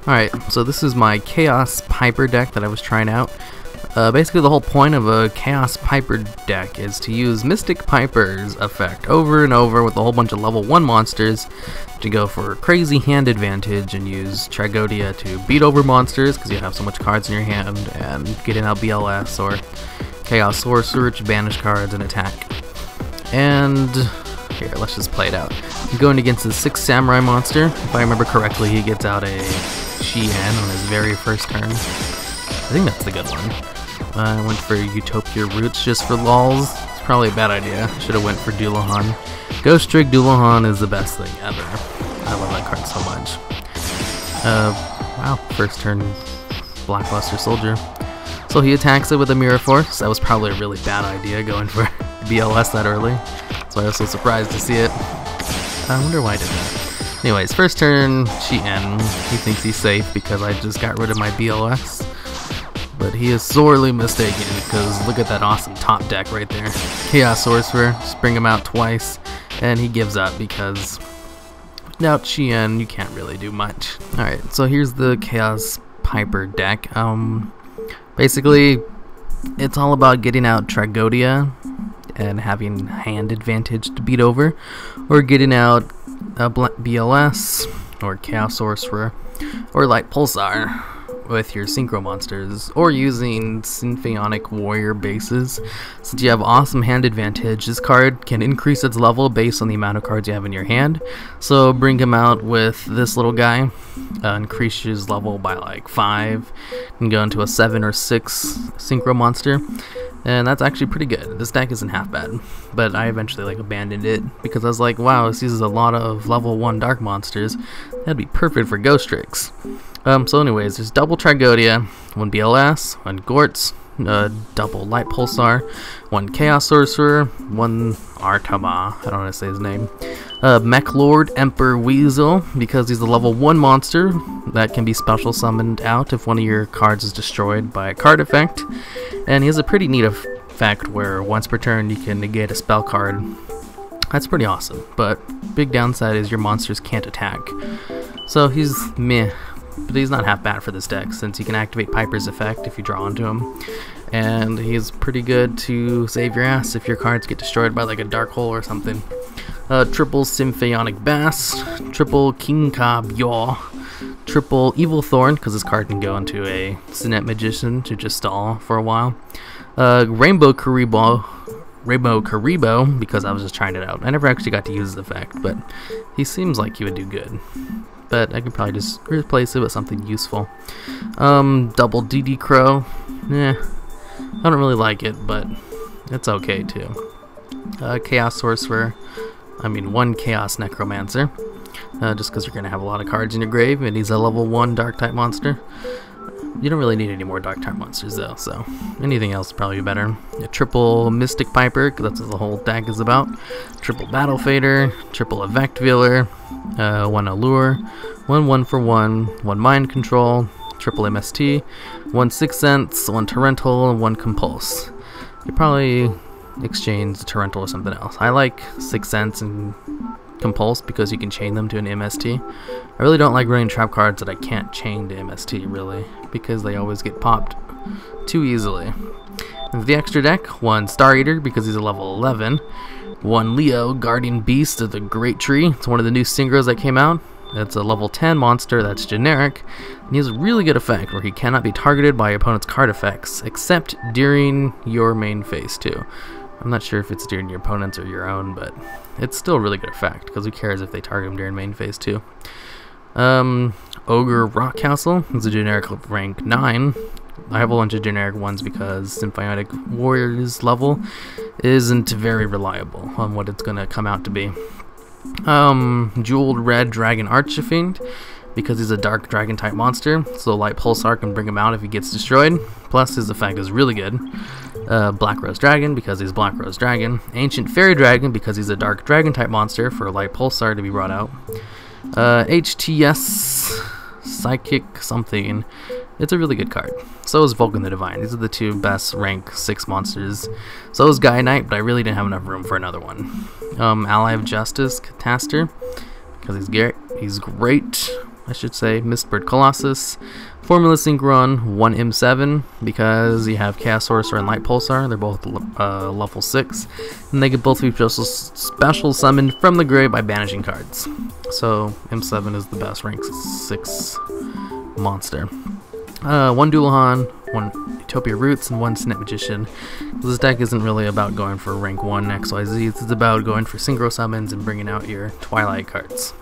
Alright, so this is my Chaos Piper deck that I was trying out. Basically the whole point of a Chaos Piper deck is to use Mystic Piper's effect over and over with a whole bunch of level 1 monsters to go for crazy hand advantage and use Tragodia to beat over monsters because you have so much cards in your hand, and getting out BLS or Chaos Sorcerer to banish cards and attack. And here, let's just play it out. I'm going against the 6 Samurai monster. If I remember correctly, he gets out a Shien on his very first turn. I think that's the good one. I went for Utopia Roots just for lols. It's probably a bad idea. Should have went for Duelahan. Ghost Trick Duelahan is the best thing ever. I love that card so much. Wow, first turn Blackluster Soldier. So he attacks it with a Mirror Force. That was probably a really bad idea going for BLS that early. That's why I was so surprised to see it. I wonder why I did that. Anyways, first turn Shien. He thinks he's safe because I just got rid of my BLS. But he is sorely mistaken because look at that awesome top deck right there. Chaos Sorcerer, just bring him out twice, and he gives up because without Shien you can't really do much. Alright, so here's the Chaos Piper deck. Basically, it's all about getting out Tragodia and having hand advantage to beat over, or getting out BLS, or Chaos Sorcerer, or Light Pulsar with your Synchro monsters, or using Symphonic Warrior bases. Since you have awesome hand advantage, this card can increase its level based on the amount of cards you have in your hand. So bring him out with this little guy, increase his level by like 5, and go into a 7 or 6 Synchro monster. And that's actually pretty good. This deck isn't half bad, but I eventually abandoned it because I was like, wow, this uses a lot of level 1 dark monsters. That'd be perfect for Ghost Tricks. So anyways, there's double Tragodia, 1 BLS, 1 Gortz, double Light Pulsar, 1 Chaos Sorcerer, 1 Artama, I don't know how to say his name, Mech Lord Emperor Weasel, because he's a level 1 monster that can be special summoned out if one of your cards is destroyed by a card effect. And he has a pretty neat effect where once per turn you can negate a spell card. That's pretty awesome, but big downside is your monsters can't attack. So he's meh, but he's not half bad for this deck since you can activate Piper's effect if you draw onto him. And he's pretty good to save your ass if your cards get destroyed by like a Dark Hole or something. Triple Symphonic Bass, triple King Cobb Yaw, triple Evil Thorn, because this card can go into a Sinet Magician to just stall for a while. Rainbow Karibo, because I was just trying it out. I never actually got to use the effect, but he seems like he would do good. But I could probably just replace it with something useful. Double DD Crow. I don't really like it, but it's okay too. Chaos Sorcerer. 1 Chaos Necromancer. Just because you're going to have a lot of cards in your grave, and he's a level 1 dark type monster. You don't really need any more dark type monsters though, so anything else would probably be better. A triple Mystic Piper, because that's what the whole deck is about. Triple Battle Fader, triple Effect Veiler, 1 Allure, 1 for 1, 1 Mind Control, triple MST, 1 Sixth Sense, 1 Torrential, and 1 Compulse. You probably exchange the Torrential or something else. I like Sixth Sense and Compulse because you can chain them to an MST. I really don't like running trap cards that I can't chain to MST, really, because they always get popped too easily. And for the extra deck, 1 Star Eater because he's a level 11, 1 Leo Guardian Beast of the Great Tree. It's one of the new Synchros that came out. It's a level 10 monster that's generic, and he has a really good effect where he cannot be targeted by your opponent's card effects except during your main phase too. I'm not sure if it's during your opponent's or your own, but it's still a really good effect, because who cares if they target him during main phase too. Ogre Rock Castle is a generic rank 9. I have a bunch of generic ones because Symphonic Warrior's level isn't very reliable on what it's going to come out to be. Jeweled Red Dragon Archfiend, because he's a dark dragon type monster, so Light Pulsar can bring him out if he gets destroyed, plus his effect is really good. Black Rose Dragon, because he's Black Rose Dragon. Ancient Fairy Dragon, because he's a dark dragon type monster for Light Pulsar to be brought out. HTS Psychic something. It's a really good card. So is Vulcan the Divine. These are the 2 best rank 6 monsters. So is Guy Knight, but I really didn't have enough room for another one. Ally of Justice, Cataster, because he's great. I should say, Mistbird Colossus, Formula Synchron, 1 M7, because you have Chaos Sorcerer and Light Pulsar. They're both level 6, and they can both be special summoned from the grave by banishing cards. So M7 is the best rank 6 monster. 1 Duelahan, 1 Utopia Roots, and 1 Snap Magician. This deck isn't really about going for rank 1 XYZ, it's about going for synchro summons and bringing out your Twilight cards.